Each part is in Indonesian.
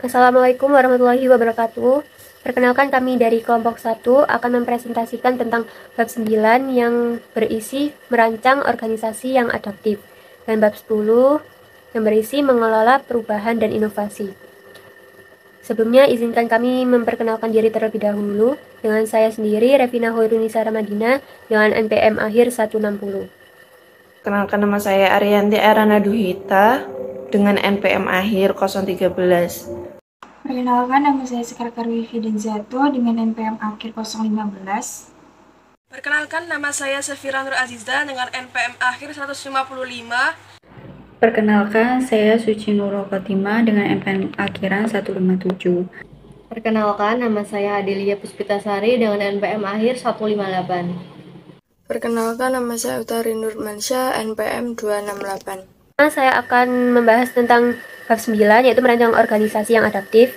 Assalamualaikum warahmatullahi wabarakatuh. Perkenalkan kami dari kelompok 1 akan mempresentasikan tentang bab 9 yang berisi merancang organisasi yang adaptif dan bab 10 yang berisi mengelola perubahan dan inovasi. Sebelumnya izinkan kami memperkenalkan diri terlebih dahulu dengan saya sendiri Revina Hoirunisa Ramadina dengan NPM akhir 160. Kenalkan, nama saya Ariyanti Erana Duhita dengan NPM akhir 013. Perkenalkan, nama saya Sekar Karwifi Denzato dengan NPM akhir 015. Perkenalkan, nama saya Safira Nur Aziza dengan NPM akhir 155. Perkenalkan, saya Suci Nurul Khotimah dengan NPM akhiran 157. Perkenalkan, nama saya Adelia Puspitasari dengan NPM akhir 158. Perkenalkan, nama saya Utari Nurmansyah, NPM 268. Saya akan membahas tentang bab 9, yaitu merancang organisasi yang adaptif.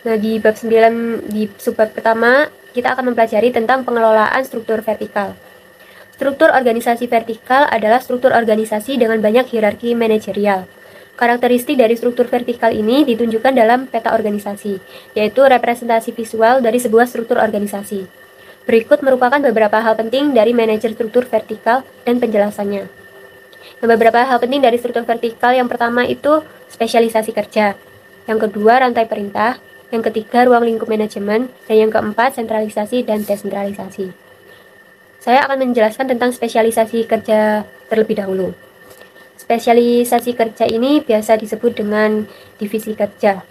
Nah, di bab 9, di subbab pertama, kita akan mempelajari tentang pengelolaan struktur vertikal. Struktur organisasi vertikal adalah struktur organisasi dengan banyak hierarki manajerial. Karakteristik dari struktur vertikal ini ditunjukkan dalam peta organisasi, yaitu representasi visual dari sebuah struktur organisasi. Berikut merupakan beberapa hal penting dari manajer struktur vertikal dan penjelasannya. Nah, beberapa hal penting dari struktur vertikal yang pertama itu spesialisasi kerja, yang kedua rantai perintah, yang ketiga ruang lingkup manajemen, dan yang keempat sentralisasi dan desentralisasi. Saya akan menjelaskan tentang spesialisasi kerja terlebih dahulu. Spesialisasi kerja ini biasa disebut dengan divisi kerja,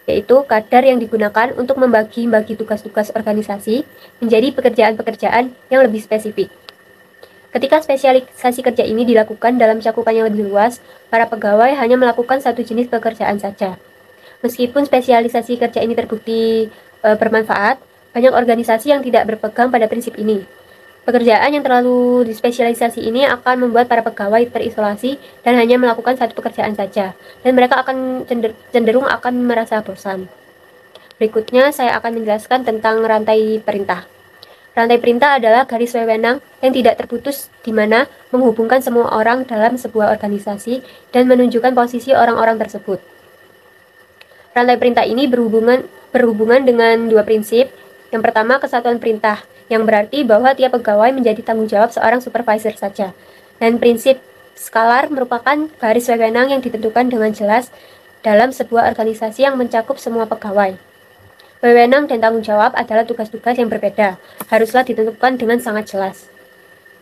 yaitu kadar yang digunakan untuk membagi-bagi tugas-tugas organisasi menjadi pekerjaan-pekerjaan yang lebih spesifik. Ketika spesialisasi kerja ini dilakukan dalam cakupan yang lebih luas, para pegawai hanya melakukan satu jenis pekerjaan saja. Meskipun spesialisasi kerja ini terbukti bermanfaat, banyak organisasi yang tidak berpegang pada prinsip ini. Pekerjaan yang terlalu dispesialisasi ini akan membuat para pegawai terisolasi dan hanya melakukan satu pekerjaan saja, dan mereka akan cenderung akan merasa bosan. Berikutnya, saya akan menjelaskan tentang rantai perintah. Rantai perintah adalah garis wewenang yang tidak terputus di mana menghubungkan semua orang dalam sebuah organisasi dan menunjukkan posisi orang-orang tersebut. Rantai perintah ini berhubungan dengan dua prinsip. Yang pertama, kesatuan perintah, yang berarti bahwa tiap pegawai menjadi tanggung jawab seorang supervisor saja. Dan prinsip skalar merupakan garis wewenang yang ditentukan dengan jelas dalam sebuah organisasi yang mencakup semua pegawai. Wewenang dan tanggung jawab adalah tugas-tugas yang berbeda, haruslah ditentukan dengan sangat jelas.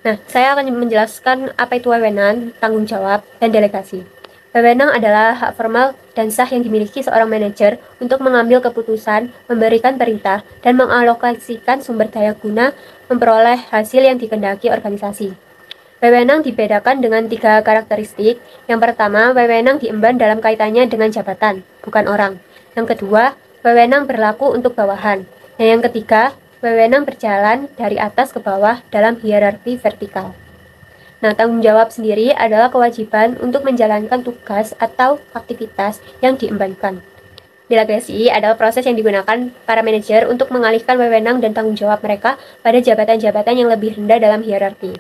Nah, saya akan menjelaskan apa itu wewenang, tanggung jawab, dan delegasi. Wewenang adalah hak formal dan sah yang dimiliki seorang manajer untuk mengambil keputusan, memberikan perintah, dan mengalokasikan sumber daya guna memperoleh hasil yang dikehendaki organisasi. Wewenang dibedakan dengan 3 karakteristik. Yang pertama, wewenang diemban dalam kaitannya dengan jabatan, bukan orang. Yang kedua, wewenang berlaku untuk bawahan. Dan yang ketiga, wewenang berjalan dari atas ke bawah dalam hierarki vertikal. Nah, tanggung jawab sendiri adalah kewajiban untuk menjalankan tugas atau aktivitas yang diembankan. Delegasi adalah proses yang digunakan para manajer untuk mengalihkan wewenang dan tanggung jawab mereka pada jabatan-jabatan yang lebih rendah dalam hierarki.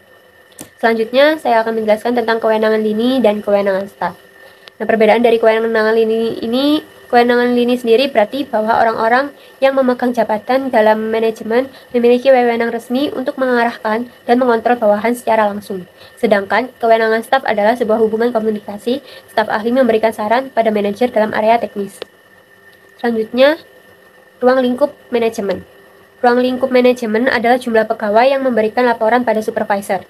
Selanjutnya, saya akan menjelaskan tentang kewenangan lini dan kewenangan staf. Nah, perbedaan dari kewenangan lini sendiri berarti bahwa orang-orang yang memegang jabatan dalam manajemen memiliki wewenang resmi untuk mengarahkan dan mengontrol bawahan secara langsung. Sedangkan kewenangan staf adalah sebuah hubungan komunikasi, staf ahli memberikan saran pada manajer dalam area teknis. Selanjutnya, ruang lingkup manajemen. Ruang lingkup manajemen adalah jumlah pegawai yang memberikan laporan pada supervisor.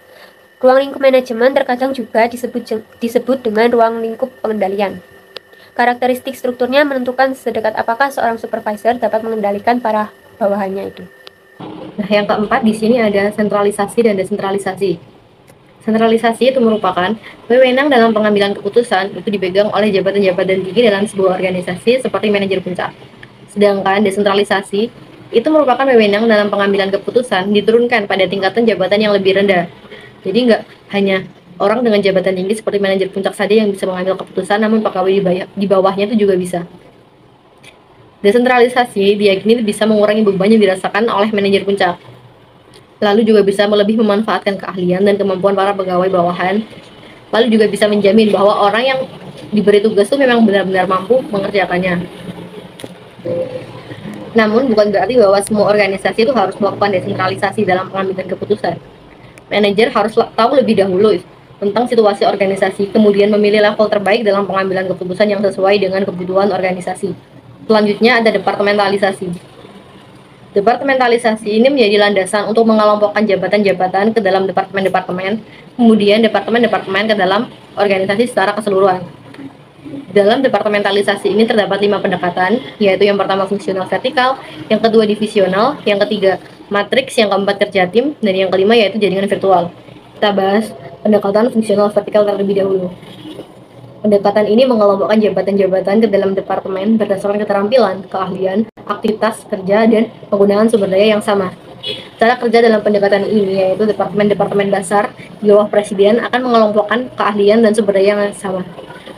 Ruang lingkup manajemen terkadang juga disebut dengan ruang lingkup pengendalian. Karakteristik strukturnya menentukan sedekat apakah seorang supervisor dapat mengendalikan para bawahannya itu. Nah, yang keempat di sini ada sentralisasi dan desentralisasi. Sentralisasi itu merupakan wewenang dalam pengambilan keputusan itu dipegang oleh jabatan-jabatan tinggi dalam sebuah organisasi seperti manajer puncak. Sedangkan desentralisasi itu merupakan wewenang dalam pengambilan keputusan diturunkan pada tingkatan jabatan yang lebih rendah. Jadi nggak hanya orang dengan jabatan tinggi seperti manajer puncak saja yang bisa mengambil keputusan, namun pegawai di bawahnya itu juga bisa. Desentralisasi diyakini bisa mengurangi beban yang dirasakan oleh manajer puncak. Lalu juga bisa lebih memanfaatkan keahlian dan kemampuan para pegawai bawahan. Lalu juga bisa menjamin bahwa orang yang diberi tugas itu memang benar-benar mampu mengerjakannya. Namun bukan berarti bahwa semua organisasi itu harus melakukan desentralisasi dalam pengambilan keputusan. Manajer harus tahu lebih dahulu tentang situasi organisasi, kemudian memilih level terbaik dalam pengambilan keputusan yang sesuai dengan kebutuhan organisasi. Selanjutnya ada departementalisasi. Departementalisasi ini menjadi landasan untuk mengelompokkan jabatan-jabatan ke dalam departemen-departemen, kemudian departemen-departemen ke dalam organisasi secara keseluruhan. Dalam departementalisasi ini terdapat 5 pendekatan, yaitu yang pertama fungsional vertikal, yang kedua divisional, yang ketiga matriks, yang keempat kerja tim, dan yang kelima yaitu jaringan virtual. Kita bahas pendekatan fungsional vertikal terlebih dahulu. Pendekatan ini mengelompokkan jabatan-jabatan ke dalam departemen berdasarkan keterampilan, keahlian, aktivitas kerja, dan penggunaan sumber daya yang sama. Cara kerja dalam pendekatan ini yaitu departemen-departemen dasar di bawah presiden akan mengelompokkan keahlian dan sumber daya yang sama.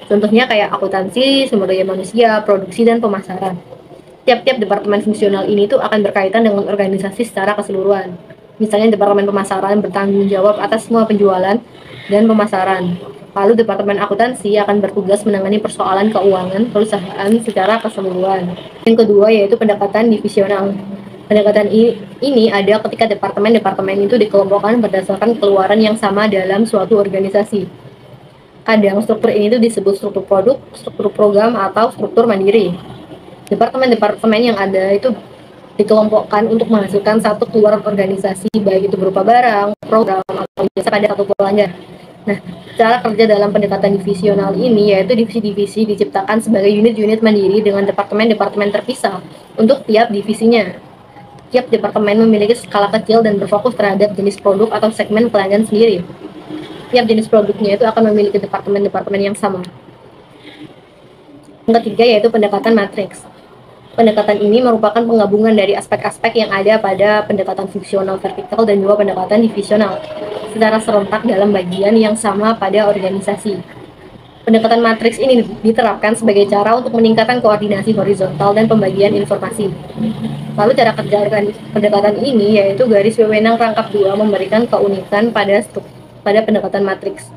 Contohnya kayak akuntansi, sumber daya manusia, produksi, dan pemasaran. Tiap-tiap departemen fungsional ini tuh akan berkaitan dengan organisasi secara keseluruhan. Misalnya departemen pemasaran bertanggung jawab atas semua penjualan dan pemasaran. Lalu departemen akuntansi akan bertugas menangani persoalan keuangan perusahaan secara keseluruhan. Yang kedua yaitu pendekatan divisional. Pendekatan ini ada ketika departemen-departemen itu dikelompokkan berdasarkan keluaran yang sama dalam suatu organisasi. Kadang struktur ini itu disebut struktur produk, struktur program, atau struktur mandiri. Departemen-departemen yang ada itu dikelompokkan untuk menghasilkan satu keluaran organisasi, baik itu berupa barang, program, atau jasa pada satu pelanggan. Nah, cara kerja dalam pendekatan divisional ini yaitu divisi-divisi diciptakan sebagai unit-unit mandiri dengan departemen-departemen terpisah untuk tiap divisinya. Tiap departemen memiliki skala kecil dan berfokus terhadap jenis produk atau segmen pelanggan sendiri. Tiap jenis produknya itu akan memiliki departemen-departemen yang sama. Yang ketiga yaitu pendekatan matriks. Pendekatan ini merupakan penggabungan dari aspek-aspek yang ada pada pendekatan fungsional vertikal dan juga pendekatan divisional secara serentak dalam bagian yang sama pada organisasi. Pendekatan matriks ini diterapkan sebagai cara untuk meningkatkan koordinasi horizontal dan pembagian informasi. Lalu cara kerja pendekatan ini yaitu garis wewenang rangkap 2 memberikan keunikan pada pendekatan matriks.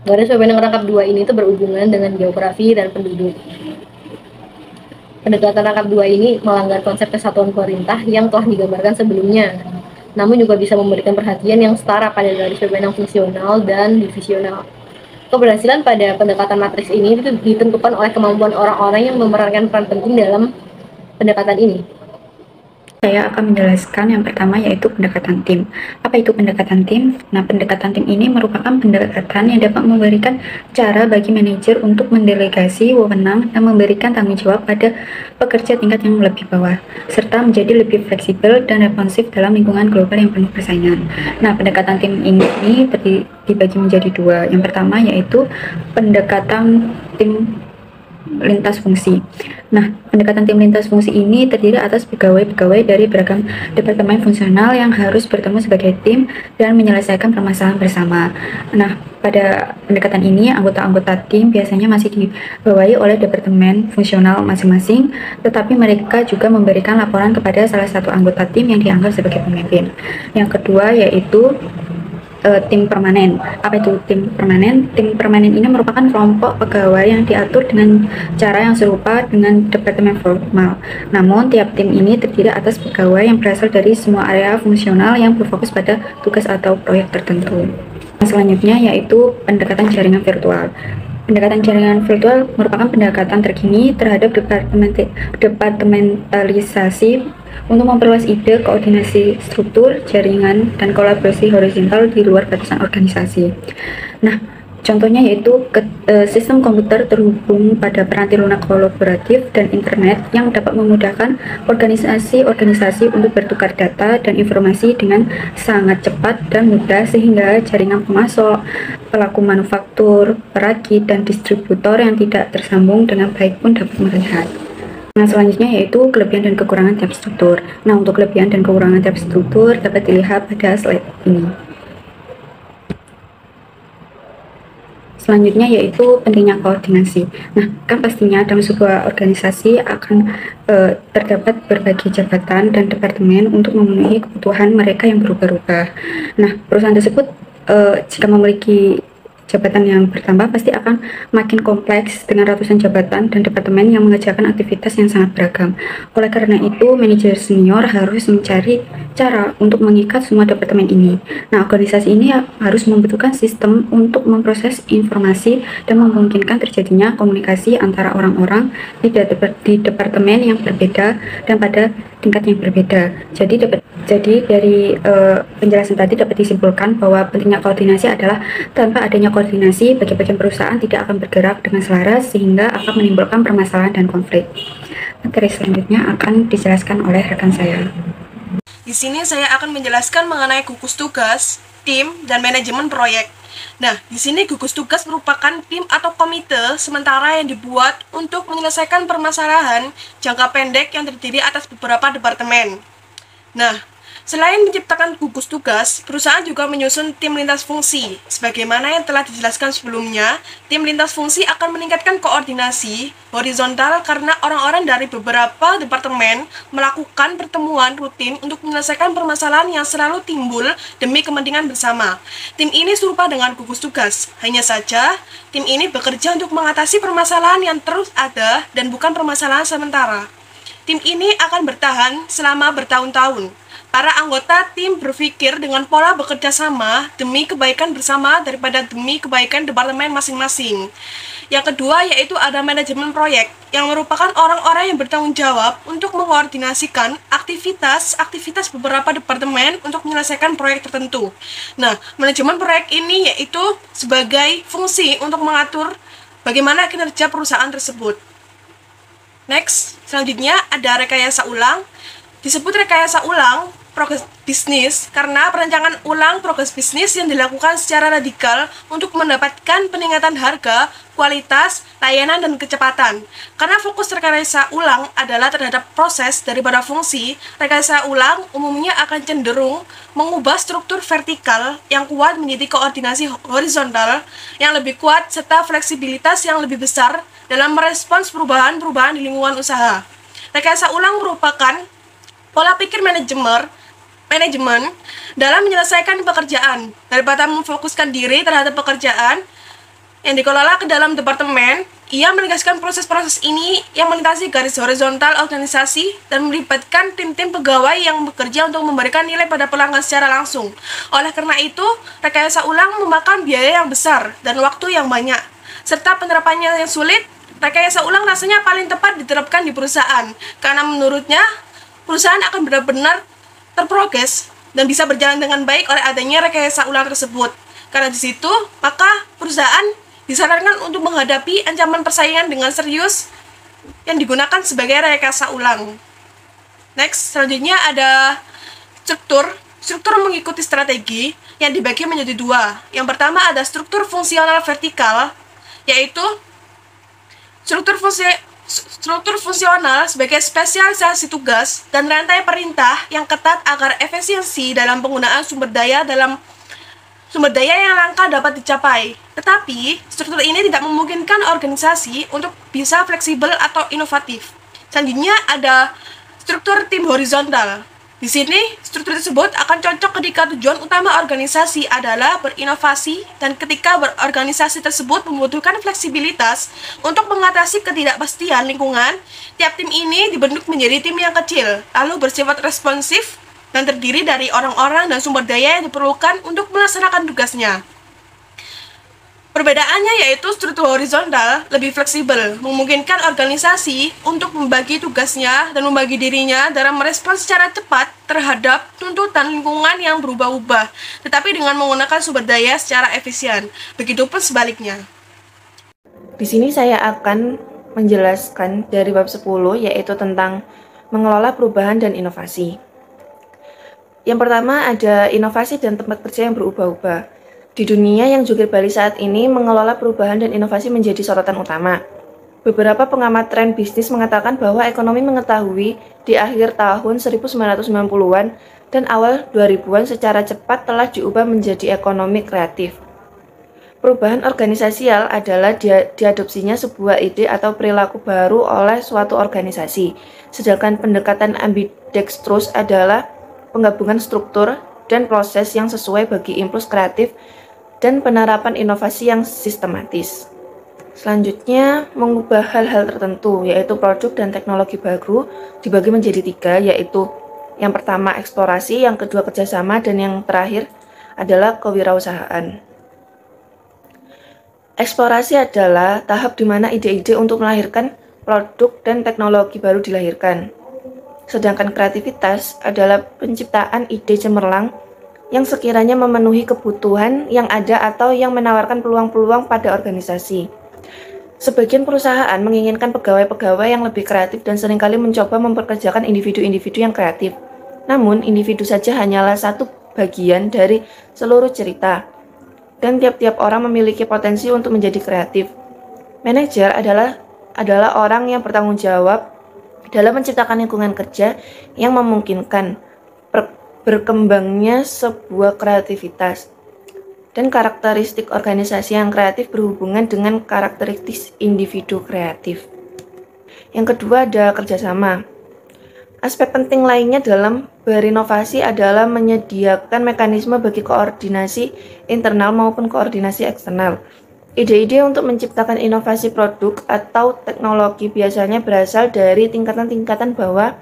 Garis wewenang rangkap 2 ini berhubungan dengan geografi dan penduduk. Pendekatan rangkap 2 ini melanggar konsep kesatuan pemerintah yang telah digambarkan sebelumnya, namun juga bisa memberikan perhatian yang setara pada garis wewenang fungsional dan divisional. Keberhasilan pada pendekatan matriks ini ditentukan oleh kemampuan orang-orang yang memerankan peran penting dalam pendekatan ini. Saya akan menjelaskan yang pertama yaitu pendekatan tim. Apa itu pendekatan tim? Nah, pendekatan tim ini merupakan pendekatan yang dapat memberikan cara bagi manajer untuk mendelegasi wewenang dan memberikan tanggung jawab pada pekerja tingkat yang lebih bawah, serta menjadi lebih fleksibel dan responsif dalam lingkungan global yang penuh persaingan. Nah, pendekatan tim ini dibagi menjadi 2. Yang pertama yaitu pendekatan tim lintas fungsi. Nah, pendekatan tim lintas fungsi ini terdiri atas pegawai-pegawai dari beragam departemen fungsional yang harus bertemu sebagai tim dan menyelesaikan permasalahan bersama. Nah, pada pendekatan ini anggota-anggota tim biasanya masih dibawahi oleh departemen fungsional masing-masing, tetapi mereka juga memberikan laporan kepada salah satu anggota tim yang dianggap sebagai pemimpin. Yang kedua yaitu tim permanen. Apa itu tim permanen? Tim permanen ini merupakan kelompok pegawai yang diatur dengan cara yang serupa dengan departemen formal. Namun, tiap tim ini terdiri atas pegawai yang berasal dari semua area fungsional yang berfokus pada tugas atau proyek tertentu. Selanjutnya yaitu pendekatan jaringan virtual. Pendekatan jaringan virtual merupakan pendekatan terkini terhadap departementalisasi untuk memperluas ide, koordinasi struktur, jaringan, dan kolaborasi horizontal di luar batasan organisasi. Nah, contohnya yaitu sistem komputer terhubung pada peranti lunak kolaboratif dan internet yang dapat memudahkan organisasi-organisasi untuk bertukar data dan informasi dengan sangat cepat dan mudah sehingga jaringan pemasok, pelaku manufaktur, perakit, dan distributor yang tidak tersambung dengan baik pun dapat melihat. Nah, selanjutnya yaitu kelebihan dan kekurangan tiap struktur. Nah, untuk kelebihan dan kekurangan tiap struktur dapat dilihat pada slide ini. Selanjutnya yaitu pentingnya koordinasi. Nah, kan pastinya dalam sebuah organisasi akan terdapat berbagai jabatan dan departemen untuk memenuhi kebutuhan mereka yang berubah-ubah. Nah, perusahaan tersebut jika memiliki jabatan yang bertambah pasti akan makin kompleks dengan ratusan jabatan dan departemen yang mengerjakan aktivitas yang sangat beragam. Oleh karena itu, manajer senior harus mencari cara untuk mengikat semua departemen ini. Nah, organisasi ini harus membutuhkan sistem untuk memproses informasi dan memungkinkan terjadinya komunikasi antara orang-orang di departemen yang berbeda dan pada tingkat yang berbeda. Jadi dari penjelasan tadi dapat disimpulkan bahwa pentingnya koordinasi adalah tanpa adanya koordinasi, bagian-bagian perusahaan tidak akan bergerak dengan selaras sehingga akan menimbulkan permasalahan dan konflik. Materi selanjutnya akan dijelaskan oleh rekan saya. Di sini saya akan menjelaskan mengenai gugus tugas, tim, dan manajemen proyek. Nah, di sini gugus tugas merupakan tim atau komite sementara yang dibuat untuk menyelesaikan permasalahan jangka pendek yang terdiri atas beberapa departemen. Nah, selain menciptakan gugus tugas, perusahaan juga menyusun tim lintas fungsi. Sebagaimana yang telah dijelaskan sebelumnya, tim lintas fungsi akan meningkatkan koordinasi horizontal karena orang-orang dari beberapa departemen melakukan pertemuan rutin untuk menyelesaikan permasalahan yang selalu timbul demi kepentingan bersama. Tim ini serupa dengan gugus tugas, hanya saja tim ini bekerja untuk mengatasi permasalahan yang terus ada dan bukan permasalahan sementara. Tim ini akan bertahan selama bertahun-tahun. Para anggota tim berpikir dengan pola bekerja sama demi kebaikan bersama daripada demi kebaikan departemen masing-masing. Yang kedua yaitu ada manajemen proyek, yang merupakan orang-orang yang bertanggung jawab untuk mengkoordinasikan aktivitas beberapa departemen untuk menyelesaikan proyek tertentu. Nah, manajemen proyek ini yaitu sebagai fungsi untuk mengatur bagaimana kinerja perusahaan tersebut. Next, selanjutnya ada rekayasa ulang. Disebut rekayasa ulang progres bisnis karena perencanaan ulang progres bisnis yang dilakukan secara radikal untuk mendapatkan peningkatan harga, kualitas, layanan, dan kecepatan. Karena fokus rekayasa ulang adalah terhadap proses daripada fungsi, rekayasa ulang umumnya akan cenderung mengubah struktur vertikal yang kuat menjadi koordinasi horizontal yang lebih kuat serta fleksibilitas yang lebih besar dalam merespons perubahan-perubahan di lingkungan usaha. Rekayasa ulang merupakan pola pikir manajemen dalam menyelesaikan pekerjaan daripada memfokuskan diri terhadap pekerjaan yang dikelola ke dalam departemen. Ia menegaskan proses-proses ini yang melintasi garis horizontal organisasi dan melibatkan tim-tim pegawai yang bekerja untuk memberikan nilai pada pelanggan secara langsung. Oleh karena itu, rekayasa ulang memakan biaya yang besar dan waktu yang banyak, serta penerapannya yang sulit. Rekayasa ulang rasanya paling tepat diterapkan di perusahaan karena menurutnya perusahaan akan benar-benar terprogres dan bisa berjalan dengan baik oleh adanya rekayasa ulang tersebut. Karena di situ, maka perusahaan disarankan untuk menghadapi ancaman persaingan dengan serius yang digunakan sebagai rekayasa ulang. Next, selanjutnya ada struktur. Struktur mengikuti strategi yang dibagi menjadi dua. Yang pertama ada struktur fungsional vertikal, yaitu struktur fungsional sebagai spesialisasi tugas dan rantai perintah yang ketat agar efisiensi dalam penggunaan sumber daya yang langka dapat dicapai. Tetapi, struktur ini tidak memungkinkan organisasi untuk bisa fleksibel atau inovatif. Selanjutnya ada struktur tim horizontal. Di sini, struktur tersebut akan cocok ketika tujuan utama organisasi adalah berinovasi dan ketika berorganisasi tersebut membutuhkan fleksibilitas untuk mengatasi ketidakpastian lingkungan. Tiap tim ini dibentuk menjadi tim yang kecil, lalu bersifat responsif dan terdiri dari orang-orang dan sumber daya yang diperlukan untuk melaksanakan tugasnya. Perbedaannya yaitu struktur horizontal lebih fleksibel, memungkinkan organisasi untuk membagi tugasnya dan membagi dirinya dalam merespons secara cepat terhadap tuntutan lingkungan yang berubah-ubah, tetapi dengan menggunakan sumber daya secara efisien. Begitupun sebaliknya. Di sini saya akan menjelaskan dari bab 10 yaitu tentang mengelola perubahan dan inovasi. Yang pertama ada inovasi dan tempat kerja yang berubah-ubah. Di dunia yang jungkir balik saat ini, mengelola perubahan dan inovasi menjadi sorotan utama. Beberapa pengamat tren bisnis mengatakan bahwa ekonomi mengetahui di akhir tahun 1990-an dan awal 2000-an secara cepat telah diubah menjadi ekonomi kreatif. Perubahan organisasial adalah diadopsinya sebuah ide atau perilaku baru oleh suatu organisasi, sedangkan pendekatan ambidextrous adalah penggabungan struktur dan proses yang sesuai bagi impuls kreatif dan penerapan inovasi yang sistematis. Selanjutnya, mengubah hal-hal tertentu, yaitu produk dan teknologi baru, dibagi menjadi 3, yaitu yang pertama eksplorasi, yang kedua kerjasama, dan yang terakhir adalah kewirausahaan. Eksplorasi adalah tahap di mana ide-ide untuk melahirkan produk dan teknologi baru dilahirkan. Sedangkan kreativitas adalah penciptaan ide cemerlang yang sekiranya memenuhi kebutuhan yang ada atau yang menawarkan peluang-peluang pada organisasi. Sebagian perusahaan menginginkan pegawai-pegawai yang lebih kreatif dan seringkali mencoba memperkerjakan individu-individu yang kreatif. Namun, individu saja hanyalah satu bagian dari seluruh cerita, dan tiap-tiap orang memiliki potensi untuk menjadi kreatif. Manajer adalah orang yang bertanggung jawab dalam menciptakan lingkungan kerja yang memungkinkan berkembangnya sebuah kreativitas. Dan karakteristik organisasi yang kreatif berhubungan dengan karakteristik individu kreatif. Yang kedua ada kerjasama. Aspek penting lainnya dalam berinovasi adalah menyediakan mekanisme bagi koordinasi internal maupun koordinasi eksternal. Ide-ide untuk menciptakan inovasi produk atau teknologi biasanya berasal dari tingkatan-tingkatan bawah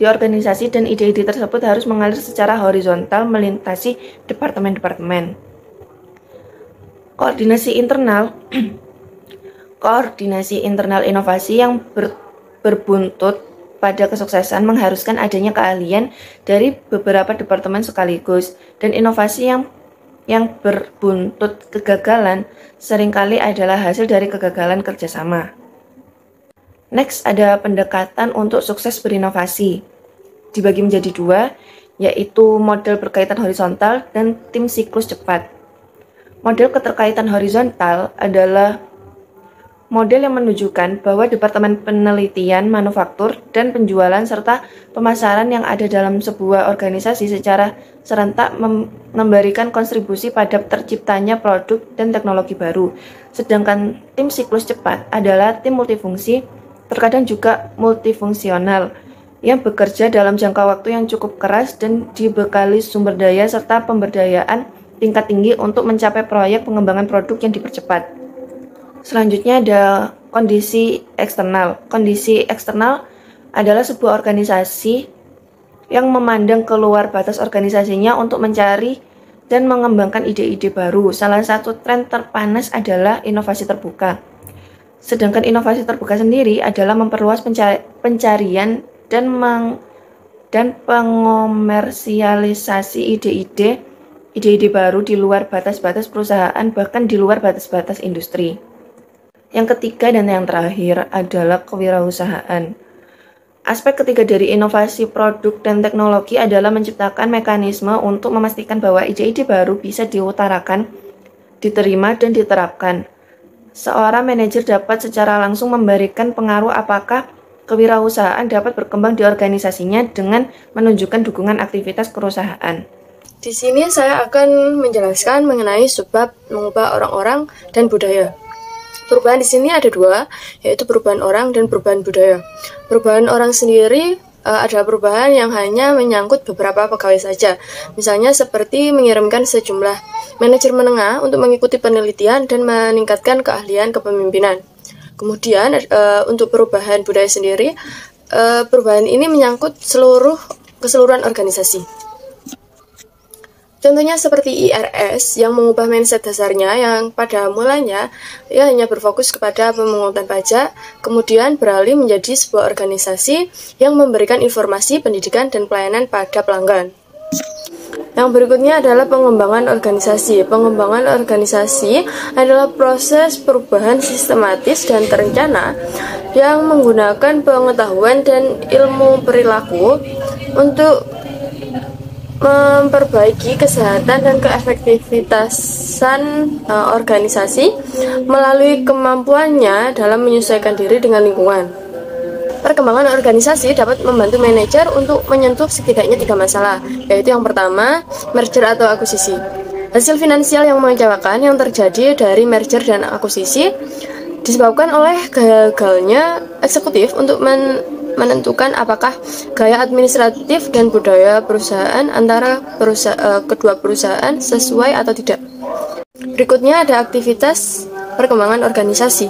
di organisasi, dan ide-ide tersebut harus mengalir secara horizontal melintasi departemen-departemen. Koordinasi internal inovasi yang berbuntut pada kesuksesan mengharuskan adanya keahlian dari beberapa departemen sekaligus, dan inovasi yang berbuntut kegagalan seringkali adalah hasil dari kegagalan kerjasama. Next, ada pendekatan untuk sukses berinovasi. Dibagi menjadi 2, yaitu model berkaitan horizontal dan tim siklus cepat. Model keterkaitan horizontal adalah model yang menunjukkan bahwa Departemen Penelitian, Manufaktur, dan Penjualan serta pemasaran yang ada dalam sebuah organisasi secara serentak memberikan kontribusi pada terciptanya produk dan teknologi baru. Sedangkan tim siklus cepat adalah tim multifungsi, terkadang juga multifungsional, yang bekerja dalam jangka waktu yang cukup keras dan dibekali sumber daya serta pemberdayaan tingkat tinggi untuk mencapai proyek pengembangan produk yang dipercepat. Selanjutnya ada kondisi eksternal. Kondisi eksternal adalah sebuah organisasi yang memandang keluar batas organisasinya untuk mencari dan mengembangkan ide-ide baru. Salah satu tren terpanas adalah inovasi terbuka. Sedangkan inovasi terbuka sendiri adalah memperluas pencarian dan pengomersialisasi ide-ide baru di luar batas-batas perusahaan, bahkan di luar batas-batas industri. Yang ketiga dan yang terakhir adalah kewirausahaan. Aspek ketiga dari inovasi produk dan teknologi adalah menciptakan mekanisme untuk memastikan bahwa ide-ide baru bisa diutarakan, diterima, dan diterapkan. Seorang manajer dapat secara langsung memberikan pengaruh apakah kewirausahaan dapat berkembang di organisasinya dengan menunjukkan dukungan aktivitas perusahaan. Di sini saya akan menjelaskan mengenai sebab mengubah orang-orang dan budaya. Perubahan di sini ada 2, yaitu perubahan orang dan perubahan budaya. Perubahan orang sendiri adalah perubahan yang hanya menyangkut beberapa pegawai saja. Misalnya seperti mengirimkan sejumlah manajer menengah untuk mengikuti penelitian dan meningkatkan keahlian kepemimpinan. Kemudian untuk perubahan budaya sendiri, perubahan ini menyangkut keseluruhan organisasi. Contohnya seperti IRS yang mengubah mindset dasarnya yang pada mulanya ia hanya berfokus kepada pemungutan pajak, kemudian beralih menjadi sebuah organisasi yang memberikan informasi, pendidikan, dan pelayanan pada pelanggan. Yang berikutnya adalah pengembangan organisasi. Pengembangan organisasi adalah proses perubahan sistematis dan terencana yang menggunakan pengetahuan dan ilmu perilaku untuk memperbaiki kesehatan dan keefektivitasan organisasi melalui kemampuannya dalam menyesuaikan diri dengan lingkungan. Perkembangan organisasi dapat membantu manajer untuk menyentuh setidaknya 3 masalah, yaitu yang pertama, merger atau akuisisi. Hasil finansial yang mengecewakan yang terjadi dari merger dan akuisisi disebabkan oleh gagalnya eksekutif untuk menentukan apakah gaya administratif dan budaya perusahaan antara kedua perusahaan sesuai atau tidak. Berikutnya ada aktivitas perkembangan organisasi.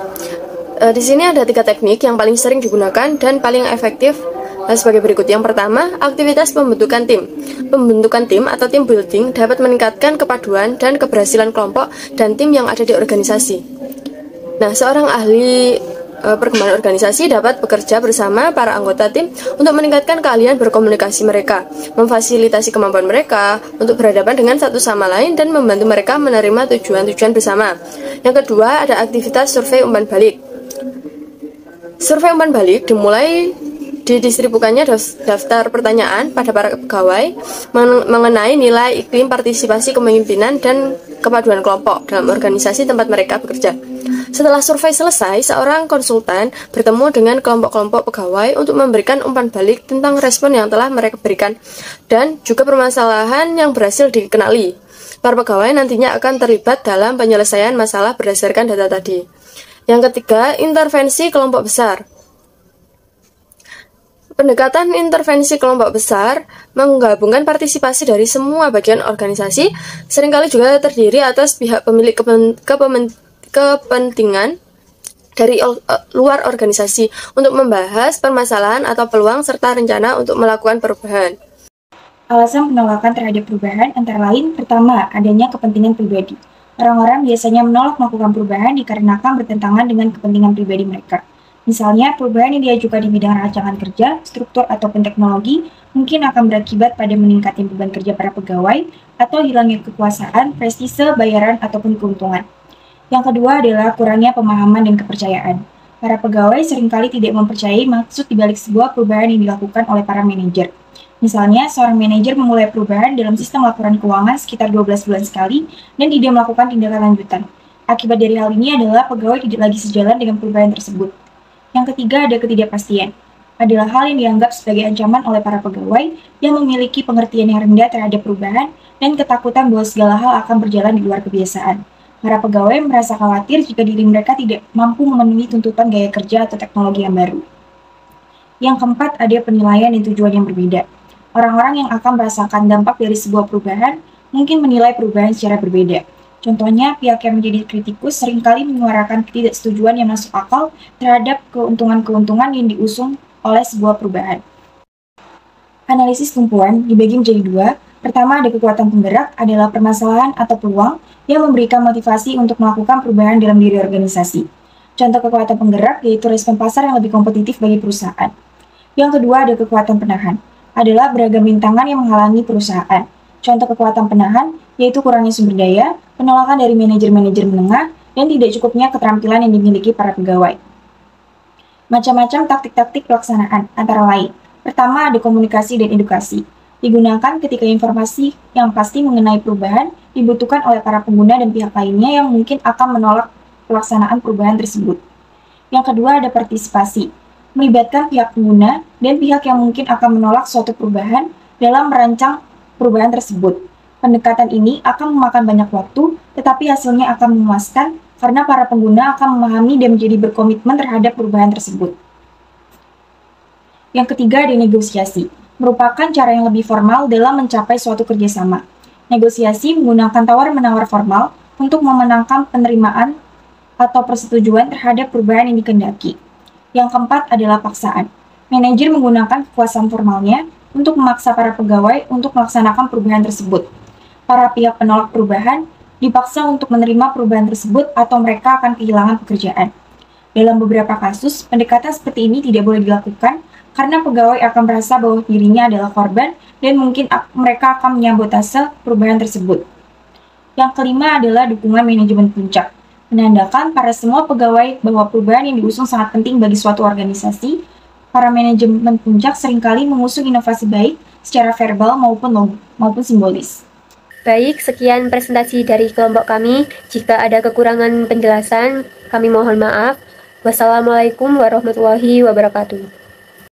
Di sini ada 3 teknik yang paling sering digunakan dan paling efektif sebagai berikut. Yang pertama, aktivitas pembentukan tim. Pembentukan tim atau team building dapat meningkatkan kepaduan dan keberhasilan kelompok dan tim yang ada di organisasi. Nah, seorang ahli perkembangan organisasi dapat bekerja bersama para anggota tim untuk meningkatkan keahlian berkomunikasi mereka, memfasilitasi kemampuan mereka untuk berhadapan dengan satu sama lain dan membantu mereka menerima tujuan-tujuan bersama. Yang kedua, ada aktivitas survei umpan balik. Survei umpan balik dimulai didistribusikannya daftar pertanyaan pada para pegawai mengenai nilai iklim partisipasi kepemimpinan dan kepaduan kelompok dalam organisasi tempat mereka bekerja. Setelah survei selesai, seorang konsultan bertemu dengan kelompok-kelompok pegawai untuk memberikan umpan balik tentang respon yang telah mereka berikan dan juga permasalahan yang berhasil dikenali. Para pegawai nantinya akan terlibat dalam penyelesaian masalah berdasarkan data tadi. Yang ketiga, intervensi kelompok besar. Pendekatan intervensi kelompok besar menggabungkan partisipasi dari semua bagian organisasi, seringkali juga terdiri atas pihak pemilik kepentingan dari luar organisasi untuk membahas permasalahan atau peluang serta rencana untuk melakukan perubahan. Alasan penolakan terhadap perubahan antara lain, pertama, adanya kepentingan pribadi. Orang-orang biasanya menolak melakukan perubahan dikarenakan bertentangan dengan kepentingan pribadi mereka. Misalnya, perubahan yang diajukan di bidang rancangan kerja, struktur, ataupun teknologi mungkin akan berakibat pada meningkatnya beban kerja para pegawai atau hilangnya kekuasaan, prestise, bayaran, ataupun keuntungan. Yang kedua adalah kurangnya pemahaman dan kepercayaan. Para pegawai seringkali tidak mempercayai maksud dibalik sebuah perubahan yang dilakukan oleh para manajer. Misalnya, seorang manajer memulai perubahan dalam sistem laporan keuangan sekitar 12 bulan sekali dan tidak melakukan tindakan lanjutan. Akibat dari hal ini adalah pegawai tidak lagi sejalan dengan perubahan tersebut. Yang ketiga ada ketidakpastian. Adalah hal yang dianggap sebagai ancaman oleh para pegawai yang memiliki pengertian yang rendah terhadap perubahan dan ketakutan bahwa segala hal akan berjalan di luar kebiasaan. Para pegawai merasa khawatir jika diri mereka tidak mampu memenuhi tuntutan gaya kerja atau teknologi yang baru. Yang keempat ada penilaian dan tujuan yang berbeda. Orang-orang yang akan merasakan dampak dari sebuah perubahan mungkin menilai perubahan secara berbeda. Contohnya, pihak yang menjadi kritikus seringkali menyuarakan ketidaksetujuan yang masuk akal terhadap keuntungan-keuntungan yang diusung oleh sebuah perubahan. Analisis tumpuan dibagi menjadi 2. Pertama, ada kekuatan penggerak adalah permasalahan atau peluang yang memberikan motivasi untuk melakukan perubahan dalam diri organisasi. Contoh kekuatan penggerak yaitu respon pasar yang lebih kompetitif bagi perusahaan. Yang kedua, ada kekuatan penahan adalah beragam rintangan yang menghalangi perusahaan. Contoh kekuatan penahan yaitu kurangnya sumber daya, penolakan dari manajer-manajer menengah, dan tidak cukupnya keterampilan yang dimiliki para pegawai. Macam-macam taktik-taktik pelaksanaan, antara lain. Pertama, ada komunikasi dan edukasi. Digunakan ketika informasi yang pasti mengenai perubahan dibutuhkan oleh para pengguna dan pihak lainnya yang mungkin akan menolak pelaksanaan perubahan tersebut. Yang kedua, ada partisipasi. Melibatkan pihak pengguna dan pihak yang mungkin akan menolak suatu perubahan dalam merancang perubahan tersebut. Pendekatan ini akan memakan banyak waktu, tetapi hasilnya akan memuaskan karena para pengguna akan memahami dan menjadi berkomitmen terhadap perubahan tersebut. Yang ketiga ada negosiasi, merupakan cara yang lebih formal dalam mencapai suatu kerjasama. Negosiasi menggunakan tawar-menawar formal untuk memenangkan penerimaan atau persetujuan terhadap perubahan yang dikehendaki. Yang keempat adalah paksaan. Manajer menggunakan kekuasaan formalnya untuk memaksa para pegawai untuk melaksanakan perubahan tersebut. Para pihak penolak perubahan dipaksa untuk menerima perubahan tersebut atau mereka akan kehilangan pekerjaan. Dalam beberapa kasus, pendekatan seperti ini tidak boleh dilakukan karena pegawai akan merasa bahwa dirinya adalah korban dan mungkin mereka akan menyabotase perubahan tersebut. Yang kelima adalah dukungan manajemen puncak. Menandakan para semua pegawai bahwa perubahan yang diusung sangat penting bagi suatu organisasi. Para manajemen puncak seringkali mengusung inovasi baik secara verbal maupun simbolis. Baik, sekian presentasi dari kelompok kami. Jika ada kekurangan penjelasan, kami mohon maaf. Wassalamualaikum warahmatullahi wabarakatuh.